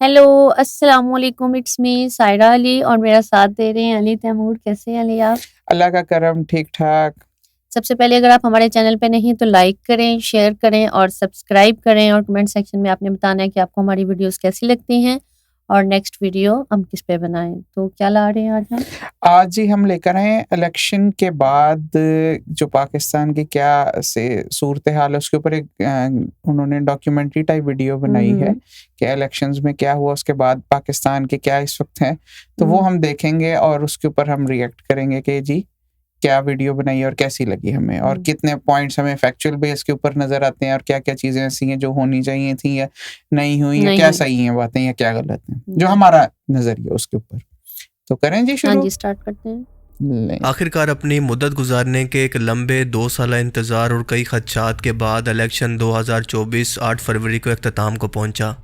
Hello, अस्सलाम वालेकुम, it's me Saira Ali और मेरा साथ दे रहे हैं अली तैमूर। कैसे हैं अली आप? अल्लाह का करम ठीक-ठाक। सबसे पहले अगर आप हमारे चैनल पे नहीं तो लाइक करें, शेयर करें और सब्सक्राइब करें और कमेंट सेक्शन में आपने बताना है कि आपको हमारी वीडियोस कैसी लगती हैं और नेक्स्ट वीडियो हम किस पे बनाएँ। तो क्या ला रहे हैं आज हम? आज ही हम लेकर आए हैं इलेक्शन के बाद जो पाकिस्तान की क्या से सूरत-ए-हाल है उसके ऊपर एक उन्होंने डॉक्यूमेंट्री टाइप वीडियो हुँ, बनाई है हुँ। कि इलेक्शंस में क्या हुआ उसके बाद पाकिस्तान के क्या इस वक़्त हैं। तो वो हुँ, हम देखेंगे और उसके ऊपर हम रिएक्ट करेंगे कि जी क्या वीडियो बनाई और कैसी लगी हमें और हुँ। कितने पॉइंट्स हमें फैक्चुअल बेस के ऊपर नज़र आते हैं और क्या-क्या चीज़ें ऐसी हैं जो होनी चाहिए थी या नहीं हुई या नहीं क्या हुई। सही हैं बातें या क्या गलत हैं। जो हुँ। हमारा नज़रिया उसके ऊपर। तो करें जी हाँ शुरू? जी, स्टार्ट करते हैं। लें। आखिरकार अपनी मुद्दत गुजारने के एक लंबे 2 साला इंतज़ार और कई खदशात के बाद इलेक्शन 2024 8 फरवरी को इख्तिताम को पहुंचा।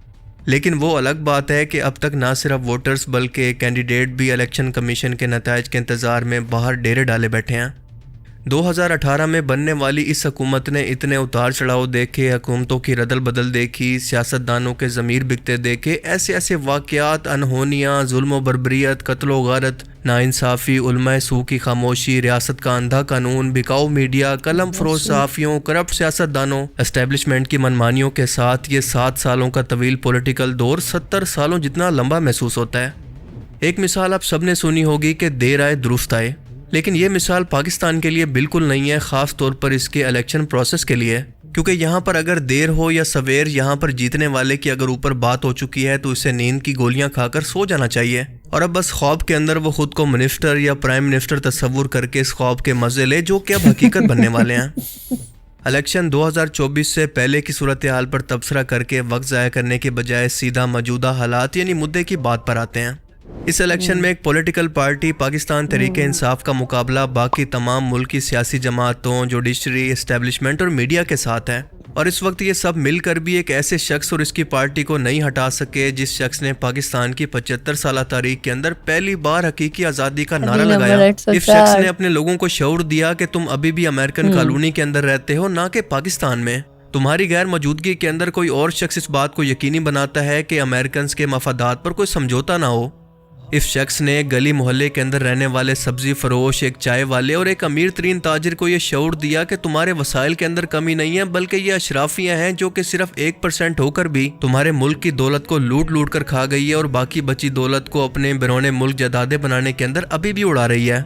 लेकिन वो अलग बात है कि अब तक ना सिर्फ वोटर्स बल्कि कैंडिडेट भी इलेक्शन कमीशन के नताइज के इंतज़ार में बाहर डेरे डाले बैठे हैं। 2018 में बनने वाली इस हुकूमत ने इतने उतार चढ़ाव देखे, हुकूमतों की रदल बदल देखी, सियासतदानों के ज़मीर बिकते देखे, ऐसे ऐसे वाक़यात, अनहोनियाँ, जुल्म व बर्बरियत, कत्ल व गारत, नाइंसाफ़ी, उलमाए सू की खामोशी, रियासत का अंधा कानून, बिकाऊ मीडिया, कलम फरोश सहाफ़ियों, करप्ट सियासतदानों, एस्टेब्लिशमेंट की मनमानियों के साथ ये 7 सालों का तवील पॉलिटिकल दौर 70 सालों जितना लंबा महसूस होता है। एक मिसाल आप सबने सुनी होगी कि देर आए दुरुस्त आए, लेकिन ये मिसाल पाकिस्तान के लिए बिल्कुल नहीं है, ख़ास तौर पर इसके इलेक्शन प्रोसेस के लिए, क्योंकि यहाँ पर अगर देर हो या सवेर, यहाँ पर जीतने वाले की अगर ऊपर बात हो चुकी है तो इसे नींद की गोलियां खाकर सो जाना चाहिए और अब बस ख्वाब के अंदर वो खुद को मिनिस्टर या प्राइम मिनिस्टर तस्वुर करके इस ख्वाब के मज़े ले जो कि अब हकीकत बनने वाले हैं। इलेक्शन 2024 से पहले की सूरत हाल पर तबसरा करके वक्त ज़ाया करने के बजाय सीधा मौजूदा हालात यानी मुद्दे की बात पर आते हैं। इस इलेक्शन में एक पॉलिटिकल पार्टी पाकिस्तान तहरीक इंसाफ का मुकाबला बाकी तमाम मुल्क की सियासी जमातों, जुडिशरी, एस्टेब्लिशमेंट और मीडिया के साथ है और इस वक्त ये सब मिलकर भी एक ऐसे शख्स और इसकी पार्टी को नहीं हटा सके जिस शख्स ने पाकिस्तान की 75 साल तारीख के अंदर पहली बार हकीकी आज़ादी का नारा लगाया। इस शख्स ने अपने लोगों को शऊर दिया कि तुम अभी भी अमेरिकन कॉलोनी के अंदर रहते हो, ना कि पाकिस्तान में। तुम्हारी गैर मौजूदगी के अंदर कोई और शख्स इस बात को यकीनी बनाता है कि अमेरिकन के मफादात पर कोई समझौता ना हो। इस शख्स ने गली मोहल्ले के अंदर रहने वाले सब्जी फरोश, एक चाय वाले और एक अमीर तरीन ताजिर को यह शऊर दिया कि तुम्हारे वसाइल के अंदर कमी नहीं है, बल्कि ये अशराफियां हैं जो कि सिर्फ 1% होकर भी तुम्हारे मुल्क की दौलत को लूट लूट कर खा गई है और बाकी बची दौलत को अपने बैरून मुल्क जायदादें बनाने के अंदर अभी भी उड़ा रही है।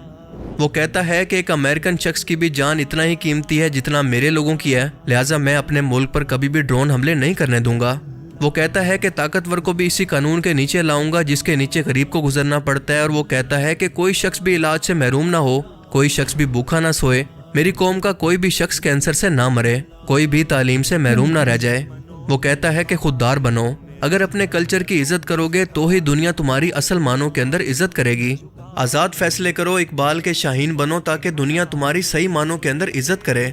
वो कहता है कि एक अमेरिकन शख्स की भी जान इतना ही कीमती है जितना मेरे लोगों की है, लिहाजा मैं अपने मुल्क पर कभी भी ड्रोन हमले नहीं करने दूंगा। वो कहता है कि ताकतवर को भी इसी कानून के नीचे लाऊंगा जिसके नीचे गरीब को गुजरना पड़ता है और वो कहता है कि कोई शख्स भी इलाज से महरूम ना हो, कोई शख्स भी भूखा ना सोए, मेरी कौम का कोई भी शख्स कैंसर से ना मरे, कोई भी तालीम से महरूम ना रह जाए। वो कहता है कि खुददार बनो, अगर अपने कल्चर की इज्जत करोगे तो ही दुनिया तुम्हारी असल मानों के अंदर इज्जत करेगी। आज़ाद फैसले करो, इकबाल के शाहीन बनो ताकि दुनिया तुम्हारी सही मानों के अंदर इज्जत करे।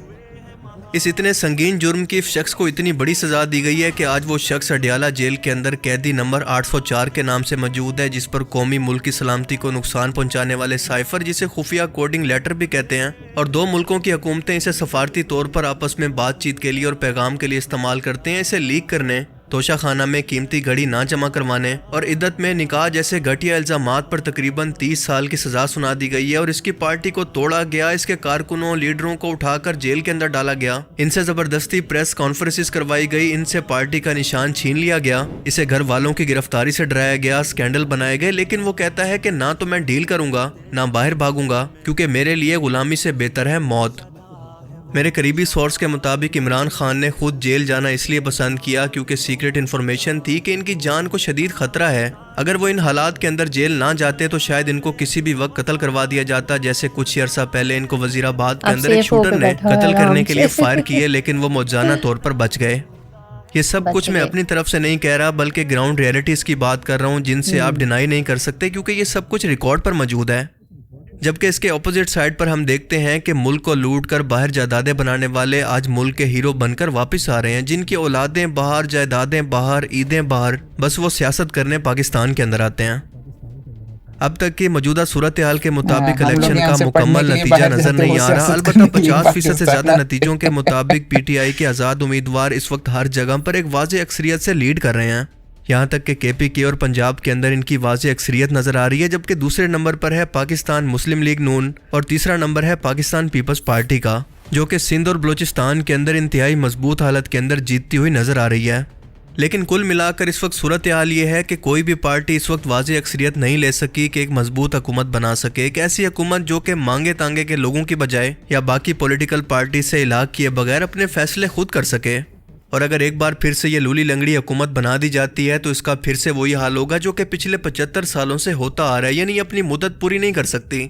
इस इतने संगीन जुर्म की शख्स को इतनी बड़ी सज़ा दी गई है कि आज वो शख्स अडियाला जेल के अंदर कैदी नंबर 804 के नाम से मौजूद है, जिस पर कौमी मुल्क की सलामती को नुकसान पहुंचाने वाले साइफर, जिसे खुफिया कोडिंग लेटर भी कहते हैं, और दो मुल्कों की हुकूमतें इसे सफारती तौर पर आपस में बातचीत के लिए और पैगाम के लिए इस्तेमाल करते हैं, इसे लीक करने, तोशा खाना में कीमती घड़ी ना जमा करवाने और इद्दत में निकाह जैसे घटिया इल्जामात पर तकरीबन 30 साल की सजा सुना दी गई है और इसकी पार्टी को तोड़ा गया, इसके कारकुनों लीडरों को उठाकर जेल के अंदर डाला गया, इनसे जबरदस्ती प्रेस कॉन्फ्रेंसेस करवाई गई, इनसे पार्टी का निशान छीन लिया गया, इसे घर वालों की गिरफ्तारी से डराया गया, स्कैंडल बनाए गए। लेकिन वो कहता है कि ना तो मैं डील करूंगा ना बाहर भागूंगा, क्योंकि मेरे लिए गुलामी से बेहतर है मौत। मेरे करीबी सोर्स के मुताबिक इमरान खान ने खुद जेल जाना इसलिए पसंद किया क्योंकि सीक्रेट इन्फॉर्मेशन थी कि इनकी जान को शदीद खतरा है। अगर वो इन हालात के अंदर जेल ना जाते तो शायद इनको किसी भी वक्त कत्ल करवा दिया जाता, जैसे कुछ ही अर्सा पहले इनको वजीराबाद के अंदर एक शूटर ने कत्ल करने के लिए फायर किए, लेकिन वो मौजाना तौर पर बच गए। ये सब कुछ मैं अपनी तरफ से नहीं कह रहा, बल्कि ग्राउंड रियलिटीज की बात कर रहा हूँ जिनसे आप डिनाई नहीं कर सकते, क्योंकि ये सब कुछ रिकॉर्ड पर मौजूद है। जबकि इसके ऑपोजिट साइड पर हम देखते हैं कि मुल्क को लूट कर बाहर जायदादें बनाने वाले आज मुल्क के हीरो बनकर वापस आ रहे हैं, जिनकी औलादें बाहर, जायदादें बाहर, ईदें बाहर, बस वो सियासत करने पाकिस्तान के अंदर आते हैं। अब तक की मौजूदा सूरत हाल के मुताबिक इलेक्शन का मुकम्मल नतीजा नजर नहीं आ रहा। अलबत्ता 50% से ज्यादा नतीजों के मुताबिक PTI के आज़ाद उम्मीदवार इस वक्त हर जगह पर एक वाज़ेह अक्सरियत से लीड कर रहे हैं। यहाँ तक कि KPK और पंजाब के अंदर इनकी वाज़ेह अक्सरियत नज़र आ रही है, जबकि दूसरे नंबर पर है पाकिस्तान मुस्लिम लीग नून और तीसरा नंबर है पाकिस्तान पीपल्स पार्टी का, जो कि सिंध और बलूचिस्तान के अंदर इंतहाई मजबूत हालत के अंदर जीतती हुई नज़र आ रही है। लेकिन कुल मिलाकर इस वक्त सूरत हाल ये है कि कोई भी पार्टी इस वक्त वाज़ेह अक्सरियत नहीं ले सकी कि एक मजबूत हुकूमत बना सके, एक ऐसी हुकूमत जो कि मांगे तांगे के लोगों की बजाय या बाकी पॉलिटिकल पार्टी से इलाक़ किए बगैर अपने फैसले खुद कर सके। और अगर एक बार फिर से ये लूली लंगड़ी हुकूमत बना दी जाती है तो इसका फिर से वही हाल होगा जो कि पिछले 75 सालों से होता आ रहा है, यानी अपनी मुद्दत पूरी नहीं कर सकती।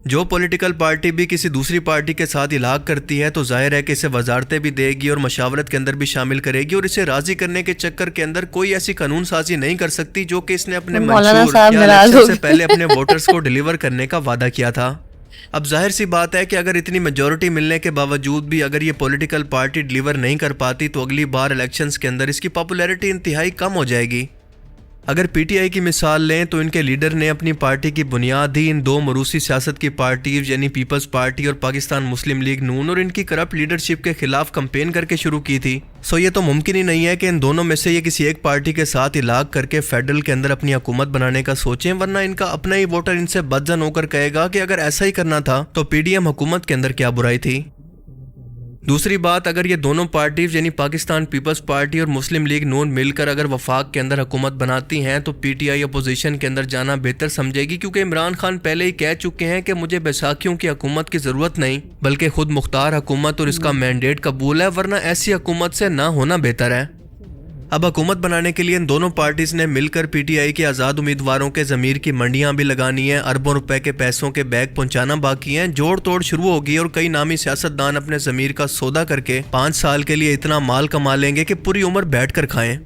जो पॉलिटिकल पार्टी भी किसी दूसरी पार्टी के साथ इलाक़ करती है तो जाहिर है कि इसे वजारतें भी देगी और मशावरत के अंदर भी शामिल करेगी, और इसे राज़ी करने के चक्कर के अंदर कोई ऐसी कानून साजी नहीं कर सकती जो कि इसने अपने मंशूर इलेक्शन से पहले अपने वोटर्स को डिलीवर करने का वादा किया था। अब जाहिर सी बात है कि अगर इतनी मेजॉरिटी मिलने के बावजूद भी अगर ये पॉलिटिकल पार्टी डिलीवर नहीं कर पाती तो अगली बार इलेक्शंस के अंदर इसकी पॉपुलैरिटी इंतहाई कम हो जाएगी। अगर PTI की मिसाल लें तो इनके लीडर ने अपनी पार्टी की बुनियाद ही इन दो मरूसी सियासत की पार्टीज यानी पीपल्स पार्टी और पाकिस्तान मुस्लिम लीग नून और इनकी करप्ट लीडरशिप के खिलाफ कैंपेन करके शुरू की थी। सो ये तो मुमकिन ही नहीं है कि इन दोनों में से ये किसी एक पार्टी के साथ इलाक़ करके फेडरल के अंदर अपनी हुकूमत बनाने का सोचें, वरना इनका अपना ही वोटर इनसे बदजन होकर कहेगा कि अगर ऐसा ही करना था तो PDM हुकूमत के अंदर क्या बुराई थी। दूसरी बात, अगर ये दोनों पार्टीज यानी पाकिस्तान पीपल्स पार्टी और मुस्लिम लीग नून मिलकर अगर वफाक के अंदर हुकूमत बनाती हैं तो PTI अपोजिशन के अंदर जाना बेहतर समझेगी, क्योंकि इमरान खान पहले ही कह चुके हैं कि मुझे बैसाखियों की हुकूमत की ज़रूरत नहीं बल्कि खुद मुख्तार हुकूमत और इसका मैंडेट कबूल है, वरना ऐसी हुकूमत से ना होना बेहतर है। अब हुकूमत बनाने के लिए इन दोनों पार्टीज ने मिलकर PTI के आज़ाद उम्मीदवारों के ज़मीर की मंडियां भी लगानी है, अरबों रुपए के पैसों के बैग पहुंचाना बाकी हैं, जोड़ तोड़ शुरू होगी और कई नामी सियासतदान अपने ज़मीर का सौदा करके 5 साल के लिए इतना माल कमा लेंगे कि पूरी उम्र बैठ कर खाएं।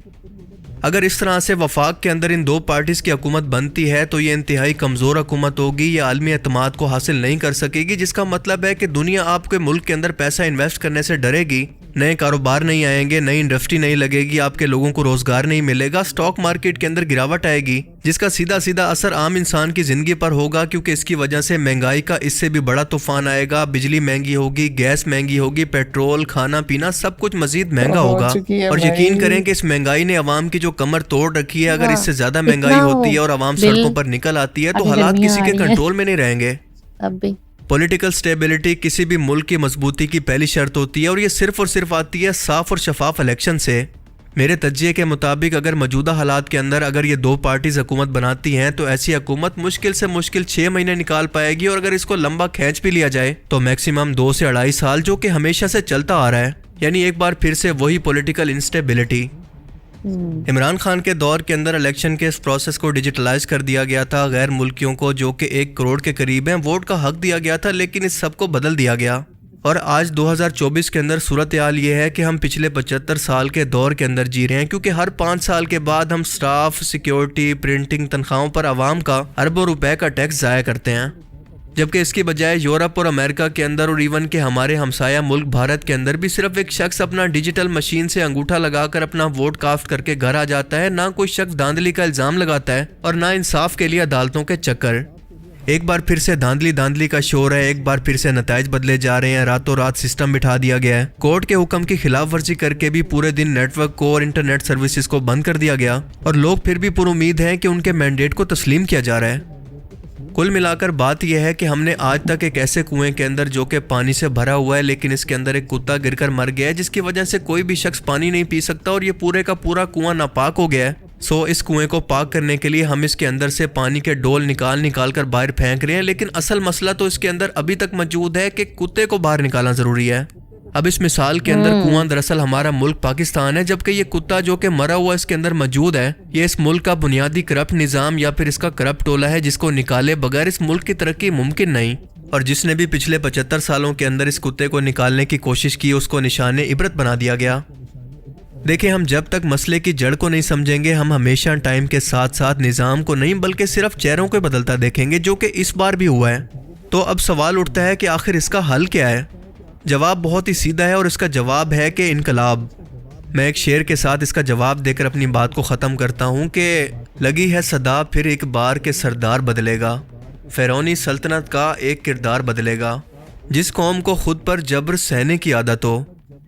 अगर इस तरह से वफाक के अंदर इन दो पार्टीज की हुकूमत बनती है तो ये इंतहाई कमज़ोर हुकूमत होगी, ये आलमी एतमाद को हासिल नहीं कर सकेगी, जिसका मतलब है कि दुनिया आपके मुल्क के अंदर पैसा इन्वेस्ट करने से डरेगी, नए कारोबार नहीं आएंगे, नई इंडस्ट्री नहीं लगेगी, आपके लोगों को रोजगार नहीं मिलेगा, स्टॉक मार्केट के अंदर गिरावट आएगी, जिसका सीधा सीधा असर आम इंसान की जिंदगी पर होगा, क्योंकि इसकी वजह से महंगाई का इससे भी बड़ा तूफान आएगा। बिजली महंगी होगी, गैस महंगी होगी, पेट्रोल, खाना पीना सब कुछ मजीद महंगा होगा। और यकीन करें कि इस महंगाई ने अवाम की जो कमर तोड़ रखी है, अगर इससे ज्यादा महंगाई होती है और अवाम सड़कों पर निकल आती है तो हालात किसी के कंट्रोल में नहीं रहेंगे। पॉलिटिकल स्टेबिलिटी किसी भी मुल्क की मजबूती की पहली शर्त होती है और ये सिर्फ और सिर्फ आती है साफ और शफाफ इलेक्शन से। मेरे तज्जिए के मुताबिक अगर मौजूदा हालात के अंदर अगर ये दो पार्टीज हुकूमत बनाती हैं तो ऐसी हुकूमत मुश्किल से मुश्किल 6 महीने निकाल पाएगी, और अगर इसको लंबा खींच भी लिया जाए तो मैक्सिमम 2 से 2.5 साल, जो कि हमेशा से चलता आ रहा है। यानी एक बार फिर से वही पॉलिटिकल इंस्टेबिलिटी। इमरान खान के दौर के अंदर इलेक्शन के इस प्रोसेस को डिजिटलाइज कर दिया गया था। गैर मुल्कियों को जो कि 1 करोड़ के करीब हैं वोट का हक दिया गया था, लेकिन इस सब को बदल दिया गया। और आज 2024 के अंदर सूरत हाल ये है कि हम पिछले 75 साल के दौर के अंदर जी रहे हैं, क्योंकि हर 5 साल के बाद हम स्टाफ, सिक्योरिटी, प्रिंटिंग, तनख्वाहों पर आवाम का अरबों रुपए का टैक्स ज़ाया करते हैं, जबकि इसकी बजाय यूरोप और अमेरिका के अंदर और इवन के हमारे हमसाया मुल्क भारत के अंदर भी सिर्फ एक शख्स अपना डिजिटल मशीन से अंगूठा लगाकर अपना वोट कास्ट करके घर आ जाता है। ना कोई शख्स धांधली का इल्ज़ाम लगाता है और ना इंसाफ के लिए अदालतों के चक्कर। एक बार फिर से धांधली का शोर है, एक बार फिर से नताइज बदले जा रहे हैं, रातों रात सिस्टम बिठा दिया गया है। कोर्ट के हुक्म की खिलाफ वर्जी करके भी पूरे दिन नेटवर्क को और इंटरनेट सर्विसेज को बंद कर दिया गया, और लोग फिर भी पुरुमीद हैं कि उनके मैंडेट को तस्लीम किया जा रहा है। कुल मिलाकर बात यह है कि हमने आज तक एक ऐसे कुएं के अंदर जो कि पानी से भरा हुआ है, लेकिन इसके अंदर एक कुत्ता गिरकर मर गया है, जिसकी वजह से कोई भी शख्स पानी नहीं पी सकता और ये पूरे का पूरा कुआं नापाक हो गया है। सो इस कुएं को पाक करने के लिए हम इसके अंदर से पानी के डोल निकाल कर बाहर फेंक रहे हैं, लेकिन असल मसला तो इसके अंदर अभी तक मौजूद है कि कुत्ते को बाहर निकालना जरूरी है। अब इस मिसाल के अंदर कुआं दरअसल हमारा मुल्क पाकिस्तान है, जबकि ये कुत्ता जो कि मरा हुआ इसके अंदर मौजूद है, ये इस मुल्क का बुनियादी करप्ट निज़ाम या फिर इसका करप्ट टोला है, जिसको निकाले बगैर इस मुल्क की तरक्की मुमकिन नहीं। और जिसने भी पिछले 75 सालों के अंदर इस कुत्ते को निकालने की कोशिश की, उसको निशाने इबरत बना दिया गया। देखिए, हम जब तक मसले की जड़ को नहीं समझेंगे, हम हमेशा टाइम के साथ साथ निज़ाम को नहीं बल्कि सिर्फ चेहरों को बदलता देखेंगे, जो कि इस बार भी हुआ है। तो अब सवाल उठता है कि आखिर इसका हल क्या है। जवाब बहुत ही सीधा है और इसका जवाब है कि इनकलाब। मैं एक शेर के साथ इसका जवाब देकर अपनी बात को ख़त्म करता हूँ कि लगी है सदा फिर एक बार के सरदार बदलेगा, फ़िरौनी सल्तनत का एक किरदार बदलेगा। जिस कौम को खुद पर जबर सहने की आदत हो,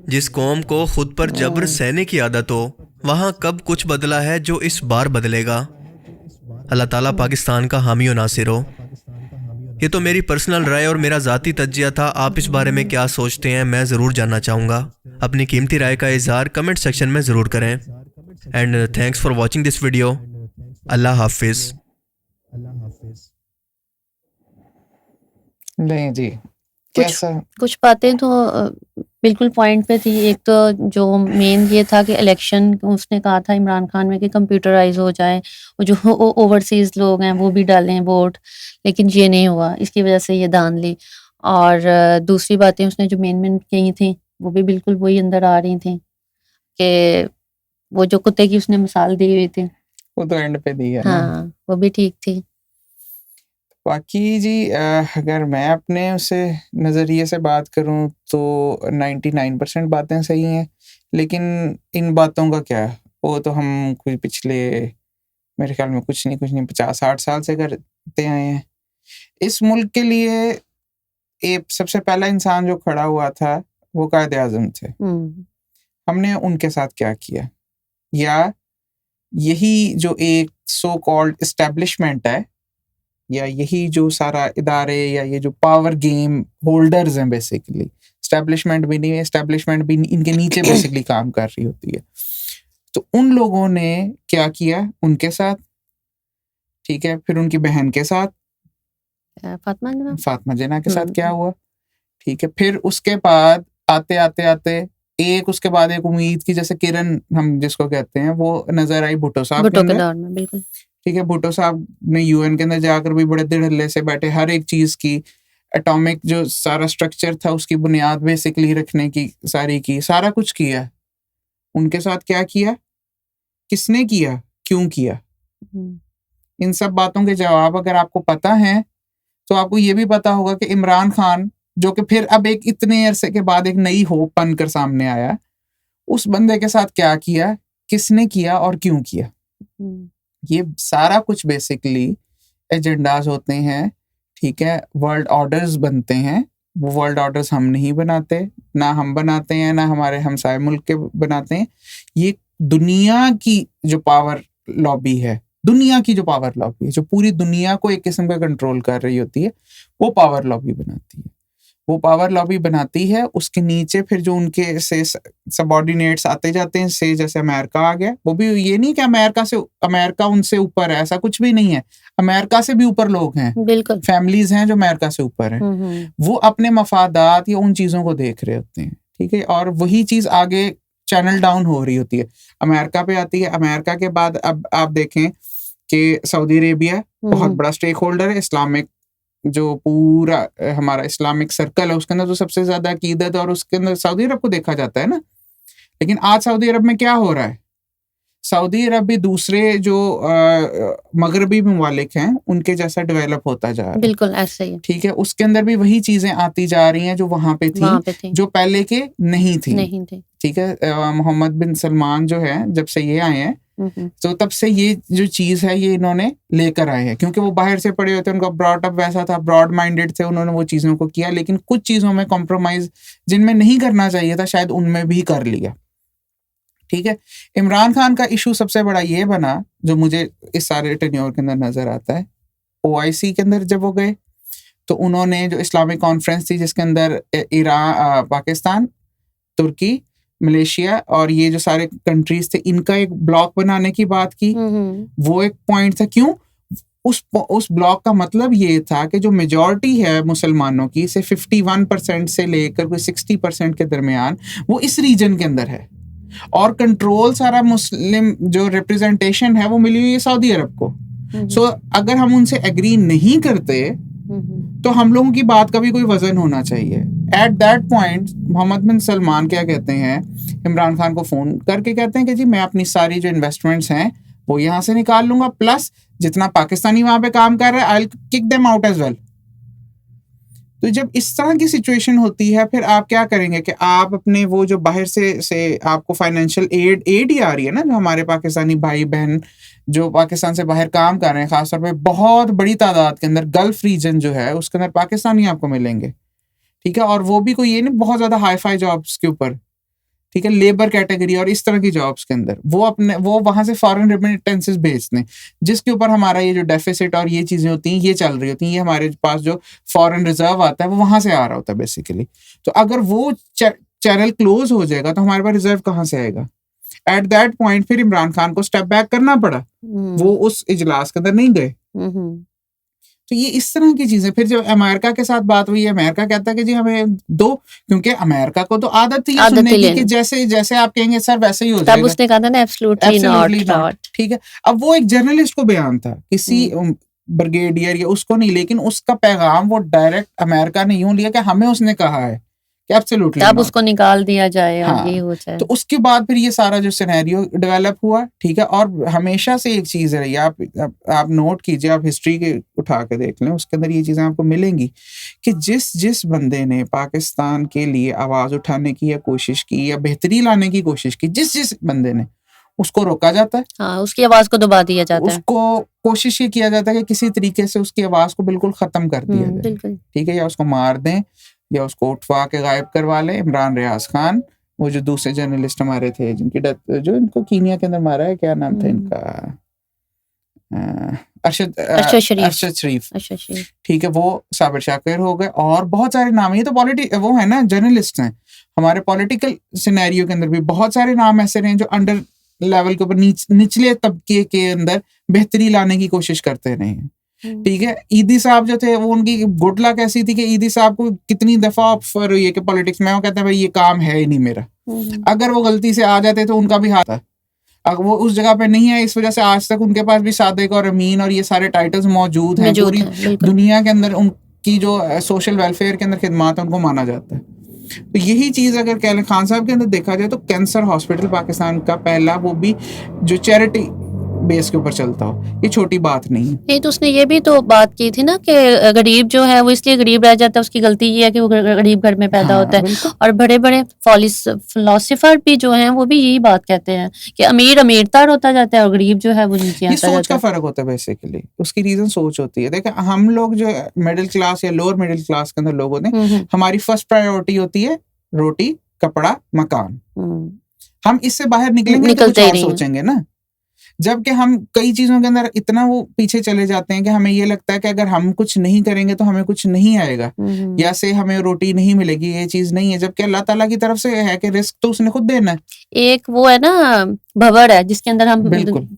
जिस कौम को खुद पर जबर सहने की आदत हो, वहाँ कब कुछ बदला है जो इस बार बदलेगा। अल्लाह ताला पाकिस्तान का हामी और नासिर हो। ये तो मेरी पर्सनल राय और मेरा ज़ाती तज्जिया था। आप इस बारे में क्या सोचते हैं मैं ज़रूर जानना चाहूँगा। अपनी कीमती राय का इज़हार कमेंट सेक्शन में ज़रूर करें। And thanks for watching this video. अल्लाह हाफिज़। नहीं जी, कुछ कैसा? कुछ बातें तो बिल्कुल पॉइंट पे थी। एक तो जो मेन ये था कि इलेक्शन उसने कहा था इमरान खान में कि कंप्यूटराइज हो जाए, वो जो ओवरसीज लोग हैं वो भी डालें वोट, लेकिन ये नहीं हुआ, इसकी वजह से ये दान ली। और दूसरी बातें उसने जो मेन कही थी वो भी बिल्कुल वही अंदर आ रही थी कि वो जो कुत्ते की उसने मिसाल दी हुई थी, वो तो एंड पे दी है ना। हाँ वो भी ठीक थी। बाकी जी अगर मैं अपने उसे नज़रिए से बात करूं तो 99% बातें सही हैं, लेकिन इन बातों का क्या, वो तो हम कोई पिछले मेरे ख्याल में कुछ नहीं 50-60 साल से करते आए हैं। इस मुल्क के लिए एक सबसे पहला इंसान जो खड़ा हुआ था वो कायदे आज़म थे। हमने उनके साथ क्या किया, या यही जो एक सो कॉल्ड एस्टेब्लिशमेंट है, या यही जो सारा इदारे या ये जो पावर गेम होल्डर्स हैं, बेसिकली एस्टेब्लिशमेंट भी नहीं है, एस्टेब्लिशमेंट भी इनके नीचे बेसिकली काम कर रही होती है। तो उन लोगों ने क्या किया उनके साथ, ठीक है, फिर उनकी बहन के साथ फातिमा जिन्ना के साथ क्या हुआ, ठीक है, फिर उसके बाद आते आते आते एक उसके बाद एक उम्मीद की जैसे किरण हम जिसको कहते हैं वो नजर आई भुट्टो साहब के अंदर, बिल्कुल ठीक है। भुट्टो साहब ने यूएन के अंदर जाकर भी बड़े दिढ़ल्ले से बैठे, हर एक चीज की एटॉमिक जो सारा स्ट्रक्चर था उसकी बुनियाद बेसिकली रखने की सारा कुछ किया। उनके साथ क्या किया, किसने किया, क्यों किया, इन सब बातों के जवाब अगर आपको पता है तो आपको ये भी पता होगा कि इमरान खान जो कि फिर अब एक इतने अरसे के बाद एक नई होप बनकर सामने आया, उस बंदे के साथ क्या किया, किसने किया और क्यों किया। ये सारा कुछ बेसिकली एजेंडाज होते हैं, ठीक है, वर्ल्ड ऑर्डर्स बनते हैं। वो वर्ल्ड ऑर्डर्स हम नहीं बनाते, ना हम बनाते हैं, ना हमारे हमसाए मुल्क के बनाते हैं। ये दुनिया की जो पावर लॉबी है, जो पूरी दुनिया को एक किस्म का कंट्रोल कर रही होती है, वो पावर लॉबी बनाती है। उसके नीचे फिर जो उनके से सबऑर्डिनेट्स आते जाते हैं, से जैसे अमेरिका आ गया, वो भी ये नहीं कि अमेरिका उनसे ऊपर है, ऐसा कुछ भी नहीं है। अमेरिका से भी ऊपर लोग हैं, बिल्कुल फैमिलीज हैं जो अमेरिका से ऊपर हैं। वो अपने मफादात या उन चीजों को देख रहे होते हैं, ठीक है, और वही चीज आगे चैनल डाउन हो रही होती है, अमेरिका पे आती है। अमेरिका के बाद अब आप देखें कि सऊदी अरेबिया बहुत बड़ा स्टेक होल्डर है, इस्लामिक जो पूरा हमारा इस्लामिक सर्कल है उसके अंदर तो सबसे ज्यादा अकीदत और उसके अंदर सऊदी अरब को देखा जाता है ना। लेकिन आज सऊदी अरब में क्या हो रहा है, सऊदी अरब भी दूसरे जो मगरबी ममालिक हैं उनके जैसा डेवलप होता जा रहा है, बिल्कुल ऐसे ही, ठीक है। उसके अंदर भी वही चीजें आती जा रही हैं जो वहां पे थी, जो पहले के नहीं थी, ठीक है। मोहम्मद बिन सलमान जो है जब से ये आए हैं तो तब से ये जो चीज है ये इन्होंने लेकर आए हैं, क्योंकि वो बाहर से पढ़े हुए थे, उनका ब्रॉड अप वैसा था, ब्रॉड माइंडेड थे, उन्होंने वो चीजों को किया। लेकिन कुछ चीजों में कॉम्प्रोमाइज जिनमें नहीं करना चाहिए था शायद उनमें भी कर लिया, ठीक है। इमरान खान का इशू सबसे बड़ा ये बना जो मुझे इस सारे टेन्योर के अंदर नजर आता है। OIC के अंदर जब वो गए तो उन्होंने जो इस्लामिक कॉन्फ्रेंस थी जिसके अंदर ईरान, पाकिस्तान, तुर्की, मलेशिया और ये जो सारे कंट्रीज थे इनका एक ब्लॉक बनाने की बात की, वो एक पॉइंट था। क्यों उस ब्लॉक का मतलब ये था कि जो मेजॉरिटी है मुसलमानों की से 51% से लेकर कोई 60% के दरमियान वो इस रीजन के अंदर है, और कंट्रोल सारा मुस्लिम जो रिप्रेजेंटेशन है वो मिली हुई है सऊदी अरब को। सो अगर हम उनसे एग्री नहीं करते तो हम लोगों की बात का भी कोई वजन होना चाहिए। एट दैट पॉइंट मोहम्मद बिन सलमान क्या कहते हैं, इमरान खान को फोन करके कहते हैं कि जी मैं अपनी सारी जो इन्वेस्टमेंट्स हैं वो यहाँ से निकाल लूंगा, प्लस जितना पाकिस्तानी वहां पे काम कर रहा है I will kick them out as well. तो जब इस तरह की सिचुएशन होती है फिर आप क्या करेंगे कि आप अपने वो जो बाहर से आपको फाइनेंशियल एड ही आ रही है ना, जो हमारे पाकिस्तानी भाई बहन जो पाकिस्तान से बाहर काम कर रहे हैं, खासतौर पे बहुत बड़ी तादाद के अंदर गल्फ रीजन जो है उसके अंदर पाकिस्तानी आपको मिलेंगे, ठीक है। और वो भी कोई ये नहीं बहुत ज्यादा हाई फाई जॉब्स के ऊपर, ठीक है, लेबर कैटेगरी और इस तरह की जॉब्स के अंदर वो वहां से फॉरेन रेमिटेंसेस भेजते हैं, जिसके ऊपर हमारा ये जो डेफिसिट और ये चीजें होती हैं ये चल रही होती हैं, ये हमारे पास जो फॉरेन रिजर्व आता है वो वहां से आ रहा होता है बेसिकली। तो अगर वो चैनल क्लोज हो जाएगा तो हमारे पास रिजर्व कहाँ से आएगा? एट दैट पॉइंट फिर इमरान खान को स्टेप बैक करना पड़ा, वो उस इजलास के अंदर नहीं गए। तो ये इस तरह की चीजें। फिर जब अमेरिका के साथ बात हुई, अमेरिका कहता है कि जी हमें दो, क्योंकि अमेरिका को तो आदत थी सुनने की कि जैसे जैसे आप कहेंगे सर वैसे ही हो जाएगा। तब उसने कहा था ना एब्सोल्युटली नॉट। ठीक है, अब वो एक जर्नलिस्ट को बयान था, किसी ब्रिगेडियर या उसको नहीं, लेकिन उसका पैगाम वो डायरेक्ट अमेरिका ने यूं लिया कि हमें उसने कहा है कि एब्सोल्युटली तब उसको निकाल दिया जाए और हाँ, ये हो जाए। तो उसके बाद फिर ये सारा जो सिनेरियो डेवलप हुआ, ठीक है। और हमेशा से एक चीज रही, आप नोट कीजिए, आप हिस्ट्री के उठा के देख लें, उसके अंदर ये चीजें आपको मिलेंगी कि जिस बंदे ने पाकिस्तान के लिए आवाज उठाने की या कोशिश की या बेहतरी लाने की कोशिश की, जिस बंदे ने, उसको रोका जाता है। हाँ, उसकी आवाज को दबा दिया जाता है। उसको कोशिश ये किया जाता है कि किसी तरीके से उसकी आवाज को बिल्कुल खत्म कर दिया जाए, ठीक है, या उसको मार दें या उसको उठवा के गायब करवा ले। इमरान रियाज खान, वो जो दूसरे जर्नलिस्ट हमारे थे जिनकी डेथ, जो इनको कीनिया के अंदर मारा है, क्या नाम था इनका, अरशद शरीफ, ठीक है, वो साबिर शाकिर हो गए, और बहुत सारे नाम है। ये तो वो है ना, जर्नलिस्ट हैं। हमारे पॉलिटिकल सिनेरियो के अंदर भी बहुत सारे नाम ऐसे रहे जो अंडर लेवल के ऊपर निचले तबके के अंदर बेहतरी लाने की कोशिश करते रहे हैं, ठीक है। ईदी साहब जो थे, वो उनकी गुड लक ऐसी थी कि ईदी साहब को कितनी दफा ऑफर हुई है कि पॉलिटिक्स में, वो कहते हैं भाई ये काम है ही नहीं मेरा। अगर वो गलती से आ जाते तो उनका भी हाथ है, अगर वो उस जगह पे नहीं है, इस वजह से आज तक उनके पास भी सादिक और अमीन और ये सारे टाइटल्स मौजूद हैं। पूरी दुनिया के अंदर उनकी जो सोशल वेलफेयर के अंदर खिदमत है उनको माना जाता है। तो यही चीज अगर खान साहब के अंदर देखा जाए तो कैंसर हॉस्पिटल पाकिस्तान का पहला, वो भी जो चैरिटी बेस के ऊपर चलता हो, ये छोटी बात नहीं है। नहीं, तो उसने ये भी तो बात की थी ना कि गरीब जो है वो इसलिए गरीब रह जाता है, उसकी गलती ये है कि वो गरीब घर में पैदा होता है। और बड़े बड़े फिलोसोफर भी जो हैं वो भी यही बात कहते हैं कि अमीर अमीरतर होता जाता है और गरीब जो है वो नीचे आता जाता है। सोच का फर्क होता है बेसिकली, उसकी रीजन सोच होती है। देखिए, हम लोग जो मिडिल क्लास या लोअर मिडिल क्लास के अंदर लोग होते हैं, हमारी फर्स्ट प्रायोरिटी होती है रोटी, कपड़ा, मकान। हम इससे बाहर निकलेंगे तो कुछ और सोचेंगे ना। जबकि हम कई चीजों के अंदर इतना वो पीछे चले जाते हैं कि हमें ये लगता है कि अगर हम कुछ नहीं करेंगे तो हमें कुछ नहीं आएगा, या से हमें रोटी नहीं मिलेगी, ये चीज नहीं है। जबकि अल्लाह ताला की तरफ से है कि रिस्क तो उसने खुद देना है। एक वो है ना भंवर है जिसके अंदर हम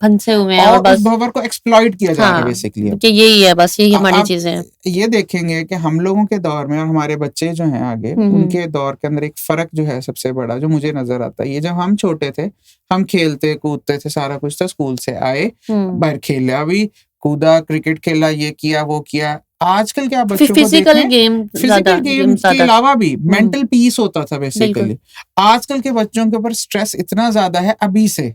फंसे हुए हैं, और बस उस भंवर को एक्सप्लॉइट किया जा रहा है बेसिकली। कि यही है, बस यही हमारी चीजें हैं। ये देखेंगे कि हम लोगों के दौर में और हमारे बच्चे जो हैं आगे, उनके दौर के अंदर एक फर्क जो है सबसे बड़ा जो मुझे नजर आता है, ये जब हम छोटे थे, हम खेलते कूदते थे, सारा कुछ था, स्कूल से आए बाहर खेला भी, कूदा, क्रिकेट खेला, ये किया वो किया। आजकल क्या बच्चों को फिजिकल गेम के अलावा भी मेंटल पीस होता था बेसिकली। आजकल के बच्चों के ऊपर स्ट्रेस इतना ज्यादा है अभी से।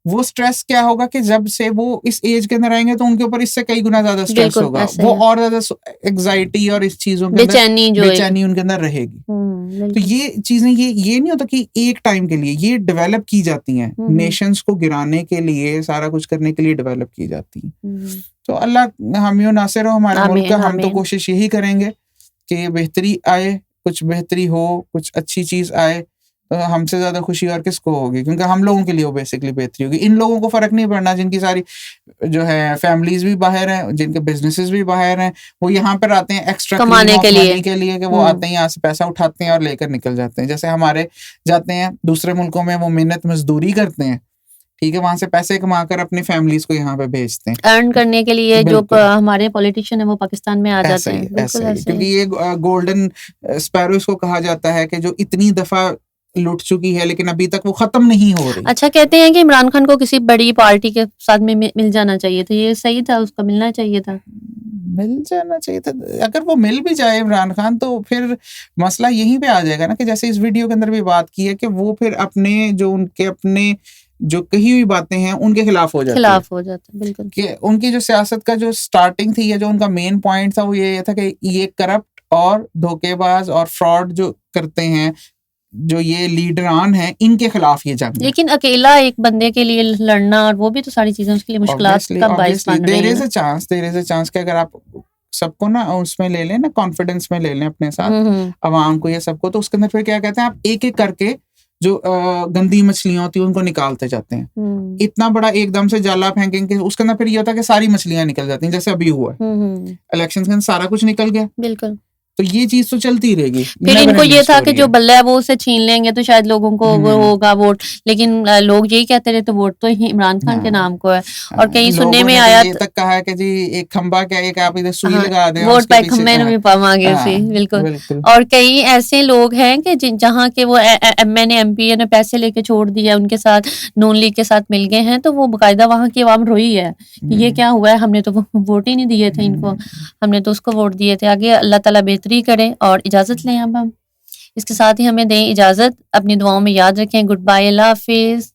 वो स्ट्रेस क्या होगा कि जब से वो इस एज के अंदर आएंगे तो उनके ऊपर इससे कई गुना ज्यादा स्ट्रेस होगा, वो और ज्यादा एंग्जाइटी और इस चीजों के बेचैनी उनके अंदर रहेगी। तो ये चीजें ये नहीं होता कि एक टाइम के लिए, ये डेवलप की जाती हैं, नेशंस को गिराने के लिए, सारा कुछ करने के लिए डेवलप की जाती हैं। तो अल्लाह हामी नासिर हो हमारे मुल्क का। हम तो कोशिश यही करेंगे कि बेहतरी आए, कुछ बेहतरी हो, कुछ अच्छी चीज आए, तो हमसे ज्यादा खुशी और किसको होगी, क्योंकि हम लोगों के लिए वो बेसिकली बेहतरी होगी। इन लोगों को फर्क नहीं पड़ना जिनकी सारी जो है फैमिलीज भी बाहर हैं, जिनके बिजनेसेस भी बाहर हैं, वो यहाँ पर आते हैं एक्स्ट्रा कमाने के लिए कि वो आते हैं यहाँ से पैसा उठाते हैं और लेकर निकल जाते हैं। जैसे हमारे जाते हैं दूसरे मुल्कों में, वो मेहनत मजदूरी करते हैं, ठीक है, वहां से पैसे कमाकर अपनी फैमिलीज को यहाँ पे भेजते हैं अर्न करने के लिए। जो हमारे पॉलिटिशियन है वो पाकिस्तान में आ जाते हैं, क्योंकि ये गोल्डन स्पैरो इसको कहा जाता है कि जो इतनी दफा लुट चुकी है लेकिन अभी तक वो खत्म नहीं हो रही। अच्छा, कहते हैं कि इमरान खान को किसी बड़ी पार्टी के साथ में मिल जाना चाहिए था, ये सही था? उसको मिलना चाहिए था, मिल जाना चाहिए था। अगर वो मिल भी जाए इमरान खान, तो फिर मसला यहीं पे आ जाएगा ना कि जैसे इस वीडियो के अंदर भी बात की है कि वो फिर अपने जो कही हुई बातें हैं उनके खिलाफ हो जाते हैं। बिल्कुल, कि उनकी जो सियासत का जो स्टार्टिंग थी या जो उनका मेन पॉइंट था वो ये था कि ये करप्ट और धोखेबाज और फ्रॉड जो करते हैं, जो ये लीडरान हैं, इनके खिलाफ ये जंग। लेकिन अकेला एक बंदे के लिए लड़ना और वो भी तो सारी चीजें उसके लिए मुश्किलात का बाइस बन रही है। देयर इज अ चांस कि अगर आप सबको ना उसमें ले लें ना, कॉन्फिडेंस में ले लें अपने साथ, अवाम को या सबको, तो उसके अंदर फिर क्या कहते हैं, आप एक एक करके जो गंदी मछलियां होती है उनको निकालते जाते हैं। इतना बड़ा एकदम से जाला फेंकेंगे, उसके अंदर फिर ये होता है कि सारी मछलियां निकल जाती हैं, जैसे अभी हुआ है इलेक्शन के अंदर सारा कुछ निकल गया। बिल्कुल। तो ये चीज तो चलती रहेगी। फिर इनको ये था कि जो बल्ला है वो उसे छीन लेंगे तो शायद लोगों को वो होगा वोट, लेकिन लोग यही कहते रहे तो वोट तो ही इमरान खान के नाम को है। और कहीं सुनने में आया ये तक कहा है कि जी एक खंबा क्या, एक आप इधर सुई लगा दें, वोट पाए खंबे में भी पावांगे सी। बिल्कुल। और कई ऐसे लोग हैं कि जहाँ के वो मैंने एमपी ने पैसे लेके छोड़ दिया, उनके साथ नून लीग के साथ मिल गए हैं, तो वो बाकायदा वहाँ की आवाम रोई है कि ये क्या हुआ है, हमने तो वोट ही नहीं दिए थे इनको, हमने तो उसको वोट दिए थे। आगे अल्लाह ताला बेहतरी करे और इजाज़त लें अब हम। इसके साथ ही हमें दें इजाज़त, अपनी दुआओं में याद रखें। गुड बाय, अल्लाह हाफिज़।